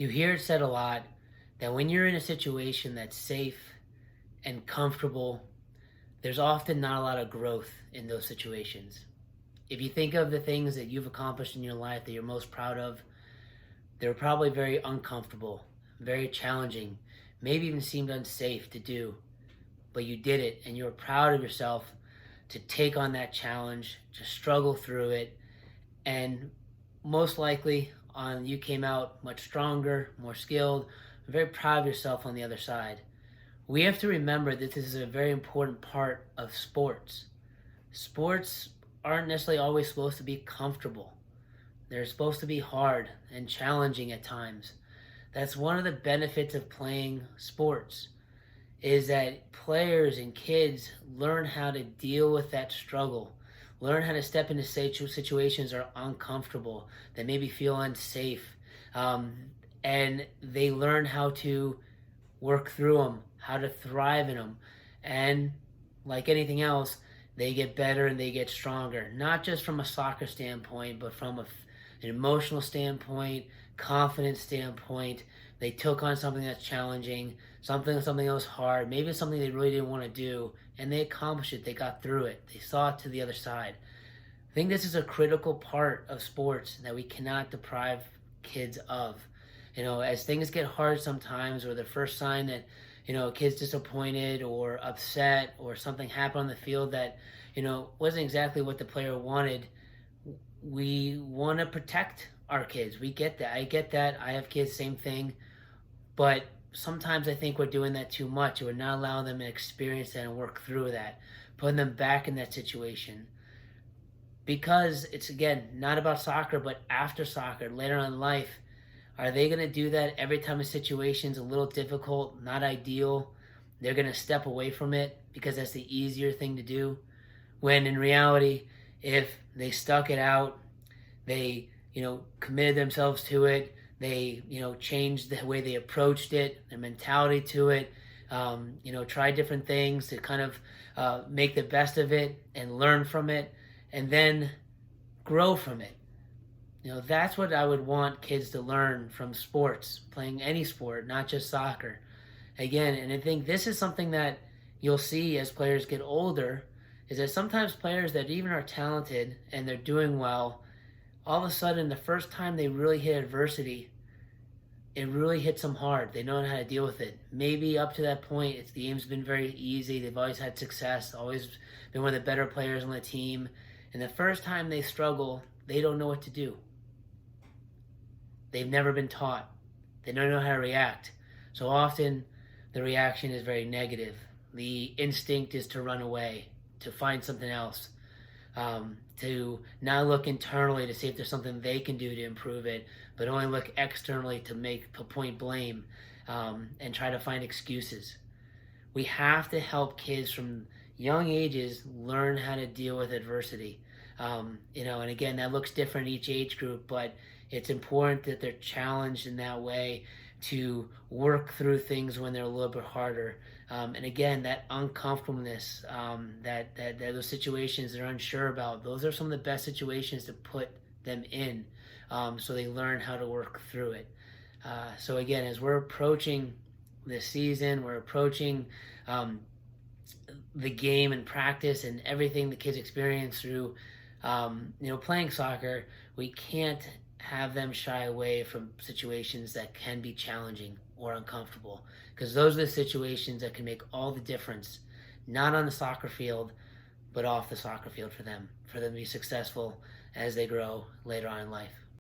You hear it said a lot that when you're in a situation that's safe and comfortable, there's often not a lot of growth in those situations. If you think of the things that you've accomplished in your life that you're most proud of, they were probably very uncomfortable, very challenging, maybe even seemed unsafe to do, but you did it and you were proud of yourself to take on that challenge, to struggle through it, and most likely you came out much stronger, more skilled, very proud of yourself on the other side. We have to remember that this is a very important part of sports. Sports aren't necessarily always supposed to be comfortable. They're supposed to be hard and challenging at times. That's one of the benefits of playing sports is that players and kids learn how to deal with that struggle, learn how to step into situations that are uncomfortable, that maybe feel unsafe, um, and they learn how to work through them, how to thrive in them, and like anything else, they get better and they get stronger. Not just from a soccer standpoint, but from an emotional standpoint, confidence standpoint. They took on something that's challenging, something that was hard, maybe something they really didn't want to do, and they accomplished it. They got through it. They saw it to the other side. I think this is a critical part of sports that we cannot deprive kids of. As things get hard sometimes, or the first sign that, a kid's disappointed or upset or something happened on the field that, wasn't exactly what the player wanted, we want to protect our kids. We get that. I get that. I have kids, same thing. But sometimes I think we're doing that too much. We're not allowing them to experience that and work through that, putting them back in that situation. Because it's, again, not about soccer, but after soccer, later on in life, are they going to do that every time a situation's a little difficult, not ideal? They're going to step away from it because that's the easier thing to do. When in reality, if they stuck it out, they, committed themselves to it, they, changed the way they approached it, their mentality to it, tried different things to kind of make the best of it and learn from it and then grow from it. That's what I would want kids to learn from sports, playing any sport, not just soccer. Again, and I think this is something that you'll see as players get older, is that sometimes players that even are talented and they're doing well, all of a sudden, the first time they really hit adversity, it really hits them hard. They don't know how to deal with it. Maybe up to that point, the game's been very easy. They've always had success, always been one of the better players on the team. And the first time they struggle, they don't know what to do. They've never been taught. They don't know how to react. So often, the reaction is very negative. The instinct is to run away, to find something else, to not look internally to see if there's something they can do to improve it, but only look externally to point blame, and try to find excuses. We have to help kids from young ages learn how to deal with adversity. And again, that looks different in each age group, but it's important that they're challenged in that way to work through things when they're a little bit harder. And again, that uncomfortableness, that those situations they're unsure about, those are some of the best situations to put them in, so they learn how to work through it. So again, as we're approaching this season, we're approaching the game and practice and everything the kids experience through, playing soccer, we can't have them shy away from situations that can be challenging or uncomfortable, because those are the situations that can make all the difference, not on the soccer field, but off the soccer field for them to be successful as they grow later on in life.